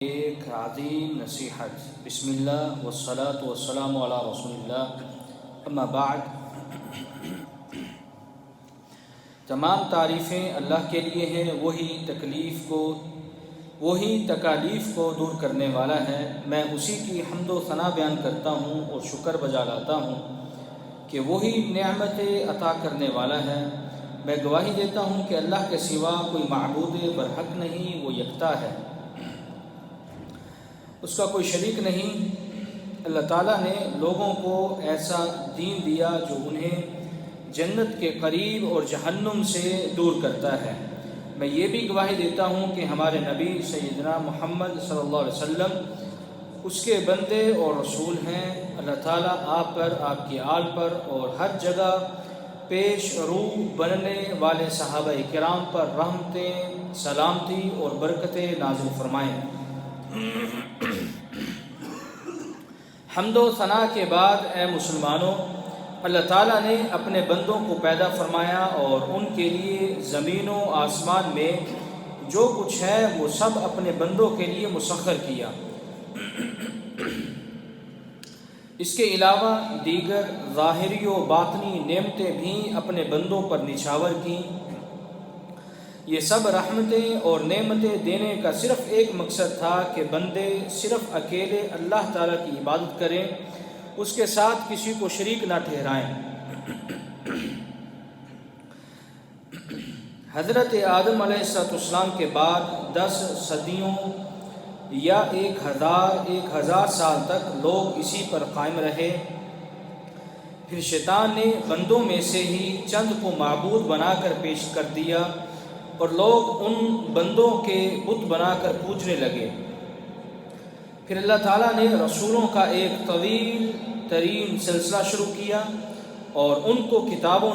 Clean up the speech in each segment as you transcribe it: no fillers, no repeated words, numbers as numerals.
ایک عظیم نصیحت۔ بسم اللہ والصلاة والسلام علی رسول اللہ، اما بعد۔ تمام تعریفیں اللہ کے لیے ہیں، وہی تکالیف کو دور کرنے والا ہے۔ میں اسی کی حمد و ثنا بیان کرتا ہوں اور شکر بجا لاتا ہوں کہ وہی نعمتیں عطا کرنے والا ہے۔ میں گواہی دیتا ہوں کہ اللہ کے سوا کوئی معبود برحق نہیں، وہ یکتا ہے، اس کا کوئی شریک نہیں۔ اللہ تعالیٰ نے لوگوں کو ایسا دین دیا جو انہیں جنت کے قریب اور جہنم سے دور کرتا ہے۔ میں یہ بھی گواہی دیتا ہوں کہ ہمارے نبی سیدنا محمد صلی اللہ علیہ وسلم اس کے بندے اور رسول ہیں۔ اللہ تعالیٰ آپ پر، آپ کی آل پر اور ہر جگہ پیش رو بننے والے صحابہ کرام پر رحمتیں، سلامتی اور برکتیں نازل فرمائیں۔ حمد و ثنا کے بعد اے مسلمانوں، اللہ تعالیٰ نے اپنے بندوں کو پیدا فرمایا اور ان کے لیے زمین و آسمان میں جو کچھ ہے وہ سب اپنے بندوں کے لیے مسخر کیا۔ اس کے علاوہ دیگر ظاہری و باطنی نعمتیں بھی اپنے بندوں پر نچھاور کیں۔ یہ سب رحمتیں اور نعمتیں دینے کا صرف ایک مقصد تھا کہ بندے صرف اکیلے اللہ تعالیٰ کی عبادت کریں، اس کے ساتھ کسی کو شریک نہ ٹھہرائیں۔ حضرت آدم علیہ السلام کے بعد 10 صدیوں یا 1000 سال تک لوگ اسی پر قائم رہے۔ پھر شیطان نے بندوں میں سے ہی چند کو معبود بنا کر پیش کر دیا اور لوگ ان بندوں کے بت بنا کر پوجنے لگے۔ پھر اللہ تعالیٰ نے رسولوں کا ایک طویل ترین سلسلہ شروع کیا اور ان کو کتابوں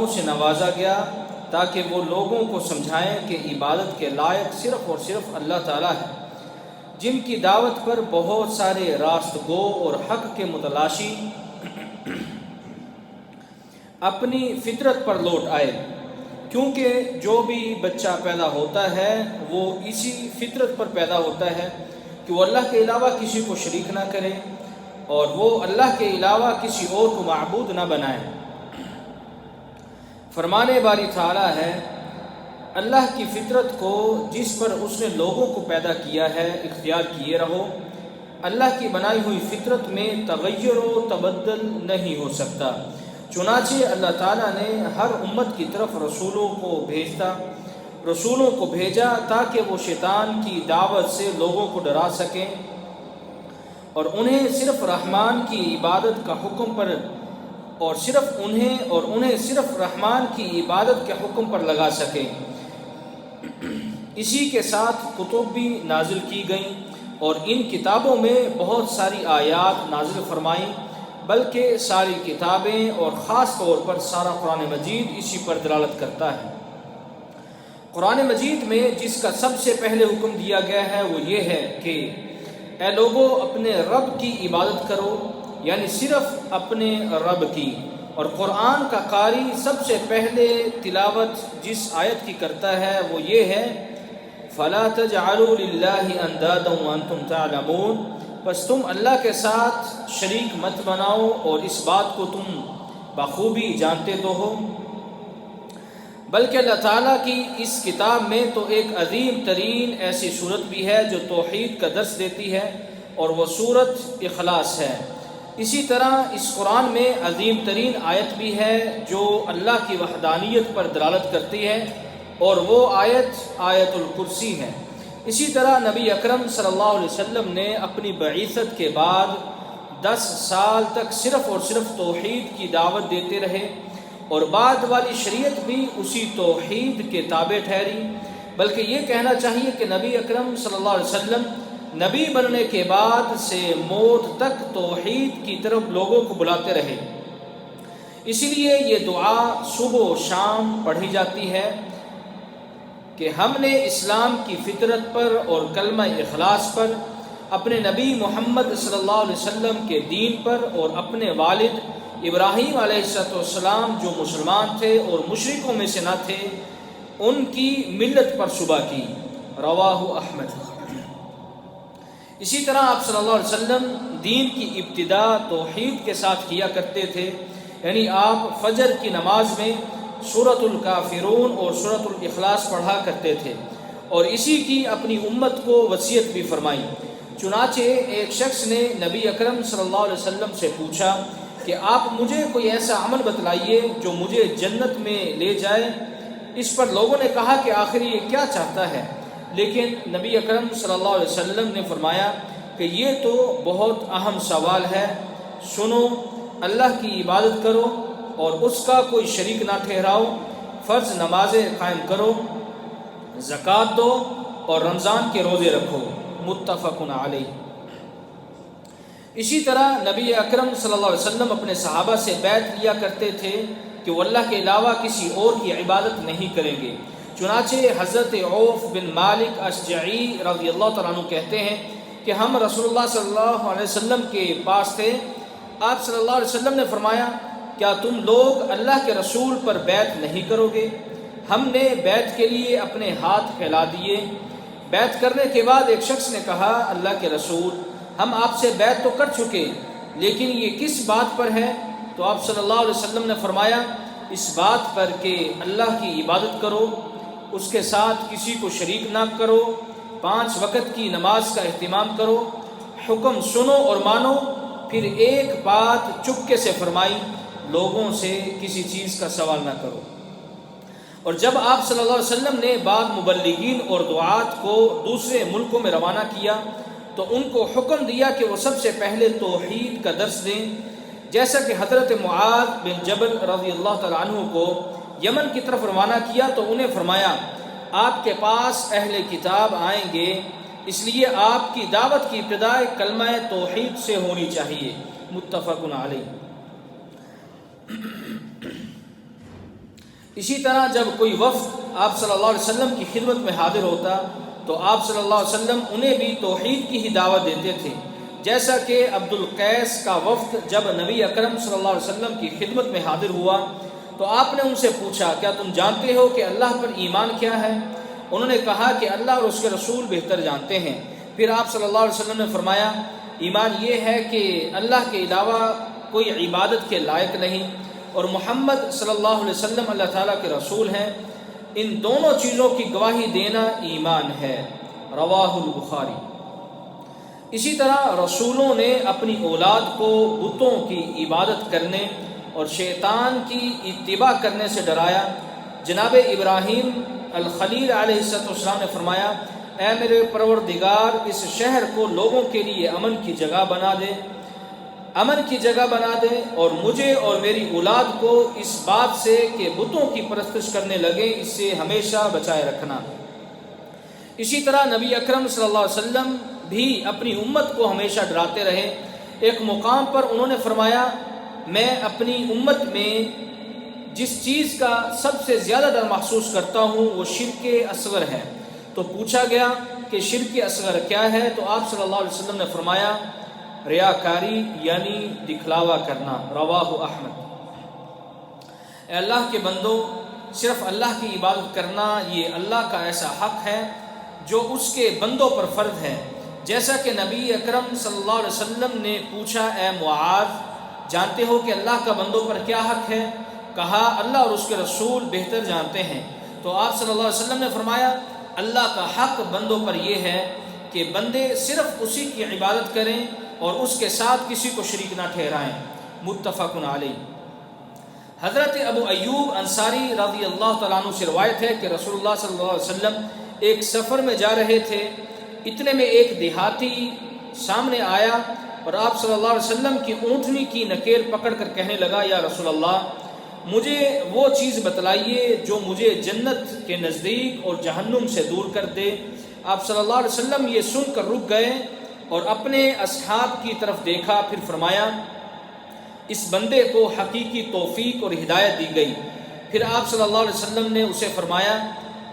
سے نوازا گیا تاکہ وہ لوگوں کو سمجھائیں کہ عبادت کے لائق صرف اور صرف اللہ تعالیٰ ہے، جن کی دعوت پر بہت سارے راست گو اور حق کے متلاشی اپنی فطرت پر لوٹ آئے، کیونکہ جو بھی بچہ پیدا ہوتا ہے وہ اسی فطرت پر پیدا ہوتا ہے کہ وہ اللہ کے علاوہ کسی کو شریک نہ کرے اور وہ اللہ کے علاوہ کسی اور کو معبود نہ بنائے۔ فرمانے باری تعالیٰ ہے، اللہ کی فطرت کو جس پر اس نے لوگوں کو پیدا کیا ہے اختیار کیے رہو۔ اللہ کی بنائی ہوئی فطرت میں تغیر و تبدل نہیں ہو سکتا۔ چنانچہ اللہ تعالیٰ نے ہر امت کی طرف رسولوں کو بھیجا تاکہ وہ شیطان کی دعوت سے لوگوں کو ڈرا سکیں اور انہیں صرف رحمان کی عبادت کا حکم پر صرف رحمان کی عبادت کے حکم پر لگا سکیں۔ اسی کے ساتھ کتب بھی نازل کی گئیں اور ان کتابوں میں بہت ساری آیات نازل فرمائیں، بلکہ ساری کتابیں اور خاص طور پر سارا قرآن مجید اسی پر دلالت کرتا ہے۔ قرآن مجید میں جس کا سب سے پہلے حکم دیا گیا ہے وہ یہ ہے کہ اے لوگو اپنے رب کی عبادت کرو، یعنی صرف اپنے رب کی۔ اور قرآن کا قاری سب سے پہلے تلاوت جس آیت کی کرتا ہے وہ یہ ہے، فَلَا تَجْعَلُوا لِلَّهِ أَنْدَادًا وَأَنْتُمْ تَعْلَمُونَ، بس تم اللہ کے ساتھ شریک مت بناؤ اور اس بات کو تم بخوبی جانتے تو ہو۔ بلکہ اللہ تعالیٰ کی اس کتاب میں تو ایک عظیم ترین ایسی صورت بھی ہے جو توحید کا درس دیتی ہے اور وہ صورت اخلاص ہے۔ اسی طرح اس قرآن میں عظیم ترین آیت بھی ہے جو اللہ کی وحدانیت پر دلالت کرتی ہے اور وہ آیت الکرسی ہے۔ اسی طرح نبی اکرم صلی اللہ علیہ وسلم نے اپنی بعثت کے بعد 10 سال تک صرف اور صرف توحید کی دعوت دیتے رہے اور بعد والی شریعت بھی اسی توحید کے تابع ٹھہری۔ بلکہ یہ کہنا چاہیے کہ نبی اکرم صلی اللہ علیہ وسلم نبی بننے کے بعد سے موت تک توحید کی طرف لوگوں کو بلاتے رہے۔ اسی لیے یہ دعا صبح و شام پڑھی جاتی ہے کہ ہم نے اسلام کی فطرت پر اور کلمہ اخلاص پر، اپنے نبی محمد صلی اللہ علیہ وسلم کے دین پر اور اپنے والد ابراہیم علیہ السلام جو مسلمان تھے اور مشرکوں میں سے نہ تھے ان کی ملت پر صبح کی۔ رواہ احمد۔ اسی طرح آپ صلی اللہ علیہ وسلم دین کی ابتدا توحید کے ساتھ کیا کرتے تھے، یعنی آپ فجر کی نماز میں سورۃ الکافرون اور سورۃ الاخلاص پڑھا کرتے تھے، اور اسی کی اپنی امت کو وصیت بھی فرمائی۔ چنانچہ ایک شخص نے نبی اکرم صلی اللہ علیہ وسلم سے پوچھا کہ آپ مجھے کوئی ایسا عمل بتلائیے جو مجھے جنت میں لے جائے۔ اس پر لوگوں نے کہا کہ آخر یہ کیا چاہتا ہے، لیکن نبی اکرم صلی اللہ علیہ وسلم نے فرمایا کہ یہ تو بہت اہم سوال ہے، سنو، اللہ کی عبادت کرو اور اس کا کوئی شریک نہ ٹھہراؤ، فرض نمازیں قائم کرو، زکوٰۃ دو اور رمضان کے روزے رکھو، متفق علیہ۔ اسی طرح نبی اکرم صلی اللہ علیہ وسلم اپنے صحابہ سے بیعت لیا کرتے تھے کہ وہ اللہ کے علاوہ کسی اور کی عبادت نہیں کریں گے۔ چنانچہ حضرت عوف بن مالک اشجعی رضی اللہ تعالیٰ عنہ کہتے ہیں کہ ہم رسول اللہ صلی اللہ علیہ وسلم کے پاس تھے، آپ صلی اللہ علیہ وسلم نے فرمایا، کیا تم لوگ اللہ کے رسول پر بیعت نہیں کرو گے؟ ہم نے بیعت کے لیے اپنے ہاتھ پھیلا دیے۔ بیعت کرنے کے بعد ایک شخص نے کہا، اللہ کے رسول، ہم آپ سے بیعت تو کر چکے، لیکن یہ کس بات پر ہے؟ تو آپ صلی اللہ علیہ وسلم نے فرمایا، اس بات پر کہ اللہ کی عبادت کرو، اس کے ساتھ کسی کو شریک نہ کرو، 5 وقت کی نماز کا اہتمام کرو، حکم سنو اور مانو۔ پھر ایک بات چپکے سے فرمائی، لوگوں سے کسی چیز کا سوال نہ کرو۔ اور جب آپ صلی اللہ علیہ وسلم نے بعض مبلغین اور دعات کو دوسرے ملکوں میں روانہ کیا تو ان کو حکم دیا کہ وہ سب سے پہلے توحید کا درس دیں، جیسا کہ حضرت معاذ بن جبل رضی اللہ تعالیٰ عنہ کو یمن کی طرف روانہ کیا تو انہیں فرمایا، آپ کے پاس اہل کتاب آئیں گے، اس لیے آپ کی دعوت کی ابتدا کلمہ توحید سے ہونی چاہیے، متفق علیہ۔ اسی طرح جب کوئی وفد آپ صلی اللہ علیہ وسلم کی خدمت میں حاضر ہوتا تو آپ صلی اللہ علیہ وسلم انہیں بھی توحید کی ہی دعوت دیتے تھے، جیسا کہ عبد القیس کا وفد جب نبی اکرم صلی اللہ علیہ وسلم کی خدمت میں حاضر ہوا تو آپ نے ان سے پوچھا، کیا تم جانتے ہو کہ اللہ پر ایمان کیا ہے؟ انہوں نے کہا کہ اللہ اور اس کے رسول بہتر جانتے ہیں۔ پھر آپ صلی اللہ علیہ وسلم نے فرمایا، ایمان یہ ہے کہ اللہ کے علاوہ کوئی عبادت کے لائق نہیں اور محمد صلی اللہ علیہ وسلم اللہ تعالیٰ کے رسول ہیں، ان دونوں چیزوں کی گواہی دینا ایمان ہے، رواہ البخاری۔ اسی طرح رسولوں نے اپنی اولاد کو بتوں کی عبادت کرنے اور شیطان کی اتباع کرنے سے ڈرایا۔ جناب ابراہیم الخلیل علیہ السلام نے فرمایا، اے میرے پروردگار، اس شہر کو لوگوں کے لیے امن کی جگہ بنا دے اور مجھے اور میری اولاد کو اس بات سے کہ بتوں کی پرستش کرنے لگے اس سے ہمیشہ بچائے رکھنا۔ اسی طرح نبی اکرم صلی اللہ علیہ وسلم بھی اپنی امت کو ہمیشہ ڈراتے رہے۔ ایک مقام پر انہوں نے فرمایا، میں اپنی امت میں جس چیز کا سب سے زیادہ ڈر محسوس کرتا ہوں وہ شرک اصغر ہے۔ تو پوچھا گیا کہ شرک اصغر کیا ہے؟ تو آپ صلی اللہ علیہ وسلم نے فرمایا، ریاکاری یعنی دکھلاوا کرنا، رواہ احمد۔ اے اللہ کے بندو، صرف اللہ کی عبادت کرنا یہ اللہ کا ایسا حق ہے جو اس کے بندوں پر فرض ہے، جیسا کہ نبی اکرم صلی اللہ علیہ وسلم نے پوچھا، اے معاذ، جانتے ہو کہ اللہ کا بندوں پر کیا حق ہے؟ کہا، اللہ اور اس کے رسول بہتر جانتے ہیں۔ تو آپ صلی اللہ علیہ وسلم نے فرمایا، اللہ کا حق بندوں پر یہ ہے کہ بندے صرف اسی کی عبادت کریں اور اس کے ساتھ کسی کو شریک نہ ٹھہرائیں، متفق علیہ۔ حضرت ابو ایوب انصاری رضی اللہ تعالیٰ عنہ سے روایت ہے کہ رسول اللہ صلی اللہ علیہ وسلم ایک سفر میں جا رہے تھے، اتنے میں ایک دیہاتی سامنے آیا اور آپ صلی اللہ علیہ وسلم کی اونٹنی کی نکیل پکڑ کر کہنے لگا، یا رسول اللہ، مجھے وہ چیز بتلائیے جو مجھے جنت کے نزدیک اور جہنم سے دور کر دے۔ آپ صلی اللہ علیہ وسلم یہ سن کر رک گئے اور اپنے اصحاب کی طرف دیکھا، پھر فرمایا، اس بندے کو حقیقی توفیق اور ہدایت دی گئی۔ پھر آپ صلی اللہ علیہ وسلم نے اسے فرمایا،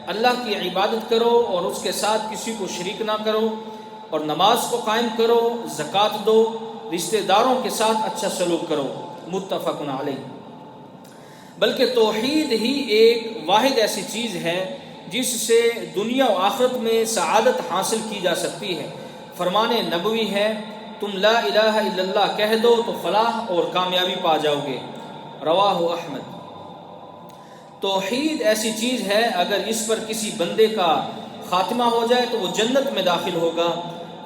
اللہ کی عبادت کرو اور اس کے ساتھ کسی کو شریک نہ کرو اور نماز کو قائم کرو، زکوٰۃ دو، رشتہ داروں کے ساتھ اچھا سلوک کرو، متفق علیہ۔ بلکہ توحید ہی ایک واحد ایسی چیز ہے جس سے دنیا و آخرت میں سعادت حاصل کی جا سکتی ہے۔ فرمان نبوی ہے تم لا الہ الا اللہ کہہ دو تو فلاح اور کامیابی پا جاؤ گے۔ رواہ احمد۔ توحید ایسی چیز ہے اگر اس پر کسی بندے کا خاتمہ ہو جائے تو وہ جنت میں داخل ہوگا۔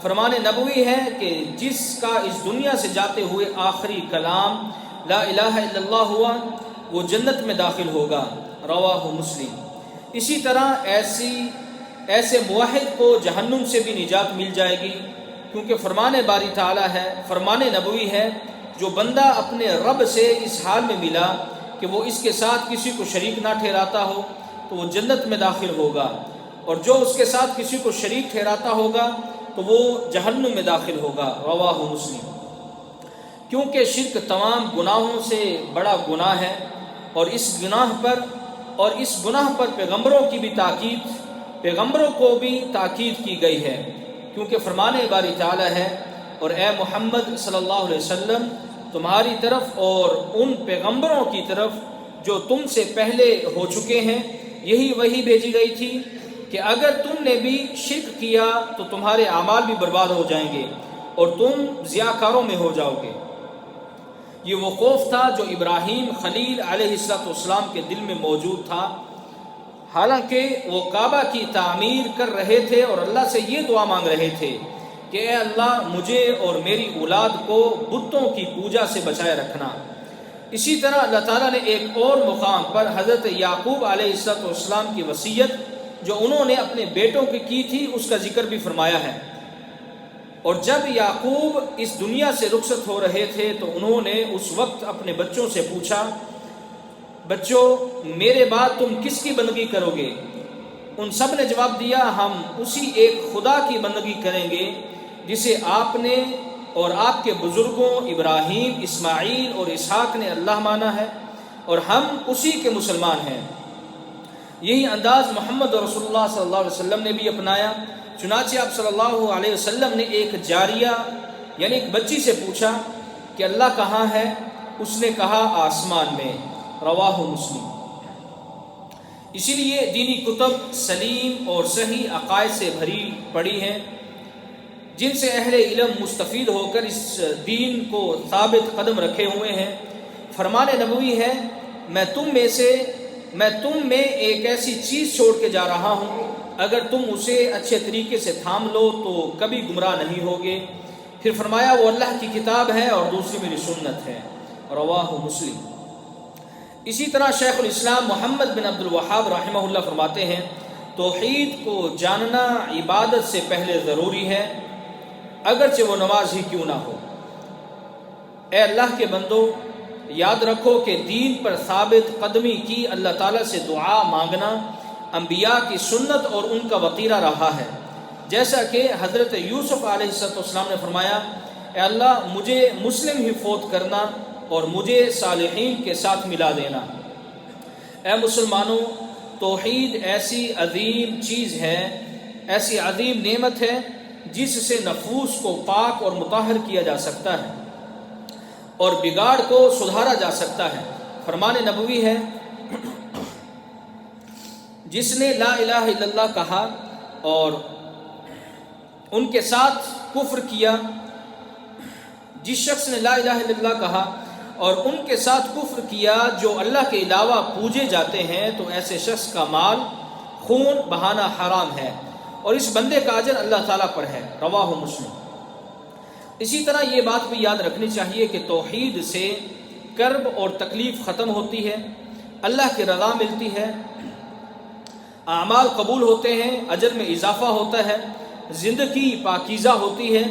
فرمان نبوی ہے کہ جس کا اس دنیا سے جاتے ہوئے آخری کلام لا الہ الا اللہ ہوا وہ جنت میں داخل ہوگا۔ رواہ مسلم۔ اسی طرح ایسے موحد کو جہنم سے بھی نجات مل جائے گی، کیونکہ فرمان باری تعالیٰ ہے، فرمان نبوی ہے، جو بندہ اپنے رب سے اس حال میں ملا کہ وہ اس کے ساتھ کسی کو شریک نہ ٹھہراتا ہو تو وہ جنت میں داخل ہوگا، اور جو اس کے ساتھ کسی کو شریک ٹھہراتا ہوگا تو وہ جہنم میں داخل ہوگا۔ رواہ مسلم۔ کیونکہ شرک تمام گناہوں سے بڑا گناہ ہے، اور اس گناہ پر پیغمبروں کی بھی تاکید، پیغمبروں کو بھی تاکید کی گئی ہے، کیونکہ فرمان باری تعالیٰ ہے اور اے محمد صلی اللہ علیہ وسلم تمہاری طرف اور ان پیغمبروں کی طرف جو تم سے پہلے ہو چکے ہیں یہی وحی بھیجی گئی تھی کہ اگر تم نے بھی شرک کیا تو تمہارے اعمال بھی برباد ہو جائیں گے اور تم ضیاءکاروں میں ہو جاؤ گے۔ یہ وہ خوف تھا جو ابراہیم خلیل علیہ السلام کے دل میں موجود تھا، حالانکہ وہ کعبہ کی تعمیر کر رہے تھے اور اللہ سے یہ دعا مانگ رہے تھے کہ اے اللہ مجھے اور میری اولاد کو بتوں کی پوجا سے بچائے رکھنا۔ اسی طرح اللہ تعالیٰ نے ایک اور مقام پر حضرت یعقوب علیہ السلام کی وصیت جو انہوں نے اپنے بیٹوں کی تھی اس کا ذکر بھی فرمایا ہے۔ اور جب یعقوب اس دنیا سے رخصت ہو رہے تھے تو انہوں نے اس وقت اپنے بچوں سے پوچھا، بچوں میرے بعد تم کس کی بندگی کرو گے؟ ان سب نے جواب دیا، ہم اسی ایک خدا کی بندگی کریں گے جسے آپ نے اور آپ کے بزرگوں ابراہیم، اسماعیل اور اسحاق نے اللہ مانا ہے، اور ہم اسی کے مسلمان ہیں۔ یہی انداز محمد رسول اللہ صلی اللہ علیہ وسلم نے بھی اپنایا۔ چنانچہ آپ صلی اللہ علیہ وسلم نے ایک جاریہ یعنی ایک بچی سے پوچھا کہ اللہ کہاں ہے؟ اس نے کہا آسمان میں۔ رواہ مسلم۔ اسی لیے دینی کتب سلیم اور صحیح عقائد سے بھری پڑی ہیں جن سے اہل علم مستفید ہو کر اس دین کو ثابت قدم رکھے ہوئے ہیں۔ فرمان نبوی ہے میں تم میں ایک ایسی چیز چھوڑ کے جا رہا ہوں، اگر تم اسے اچھے طریقے سے تھام لو تو کبھی گمراہ نہیں ہوگے۔ پھر فرمایا وہ اللہ کی کتاب ہے اور دوسری میری سنت ہے۔ رواہ مسلم۔ اسی طرح شیخ الاسلام محمد بن عبد الوہاب رحمہ اللہ فرماتے ہیں توحید کو جاننا عبادت سے پہلے ضروری ہے، اگرچہ وہ نماز ہی کیوں نہ ہو۔ اے اللہ کے بندو، یاد رکھو کہ دین پر ثابت قدمی کی اللہ تعالیٰ سے دعا مانگنا انبیاء کی سنت اور ان کا وطیرہ رہا ہے، جیسا کہ حضرت یوسف علیہ السلام نے فرمایا اے اللہ مجھے مسلم ہی فوت کرنا اور مجھے صالحین کے ساتھ ملا دینا۔ اے مسلمانوں، توحید ایسی عظیم چیز ہے، ایسی عظیم نعمت ہے جس سے نفوس کو پاک اور مطہر کیا جا سکتا ہے اور بگاڑ کو سدھارا جا سکتا ہے۔ فرمان نبوی ہے جس نے لا الہ الا اللہ کہا اور ان کے ساتھ کفر کیا، جس شخص نے لا الہ الا اللہ کہا اور ان کے ساتھ کفر کیا جو اللہ کے علاوہ پوجے جاتے ہیں تو ایسے شخص کا مال خون بہانا حرام ہے اور اس بندے کا اجر اللہ تعالیٰ پر ہے۔ رواہ مسلم۔ اسی طرح یہ بات بھی یاد رکھنی چاہیے کہ توحید سے کرب اور تکلیف ختم ہوتی ہے، اللہ کی رضا ملتی ہے، اعمال قبول ہوتے ہیں، اجر میں اضافہ ہوتا ہے، زندگی پاکیزہ ہوتی ہے،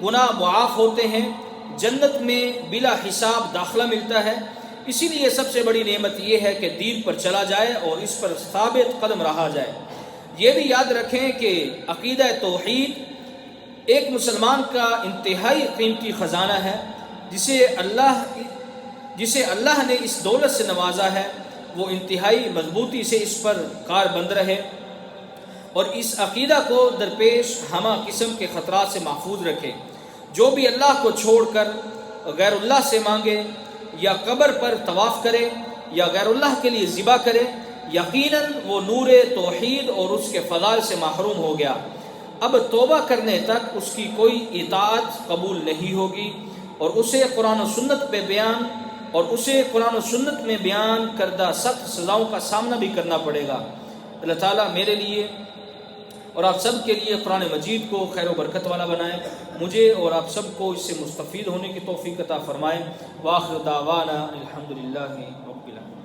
گناہ معاف ہوتے ہیں، جنت میں بلا حساب داخلہ ملتا ہے۔ اسی لیے سب سے بڑی نعمت یہ ہے کہ دین پر چلا جائے اور اس پر ثابت قدم رہا جائے۔ یہ بھی یاد رکھیں کہ عقیدہ توحید ایک مسلمان کا انتہائی قیمتی خزانہ ہے، جسے اللہ نے اس دولت سے نوازا ہے، وہ انتہائی مضبوطی سے اس پر کار بند رہے اور اس عقیدہ کو درپیش ہمہ قسم کے خطرات سے محفوظ رکھے۔ جو بھی اللہ کو چھوڑ کر غیر اللہ سے مانگے یا قبر پر طواف کرے یا غیر اللہ کے لیے ذبح کرے یقیناً وہ نور توحید اور اس کے فضائل سے محروم ہو گیا، اب توبہ کرنے تک اس کی کوئی اطاعت قبول نہیں ہوگی، اور اسے قرآن و سنت میں بیان کردہ سخت سزاؤں کا سامنا بھی کرنا پڑے گا۔ اللہ تعالیٰ میرے لیے اور آپ سب کے لیے قرآن مجید کو خیر و برکت والا بنائے، مجھے اور آپ سب کو اس سے مستفید ہونے کی توفیق عطا فرمائے۔ وآخر دعوانا الحمدللہ رب العالمین۔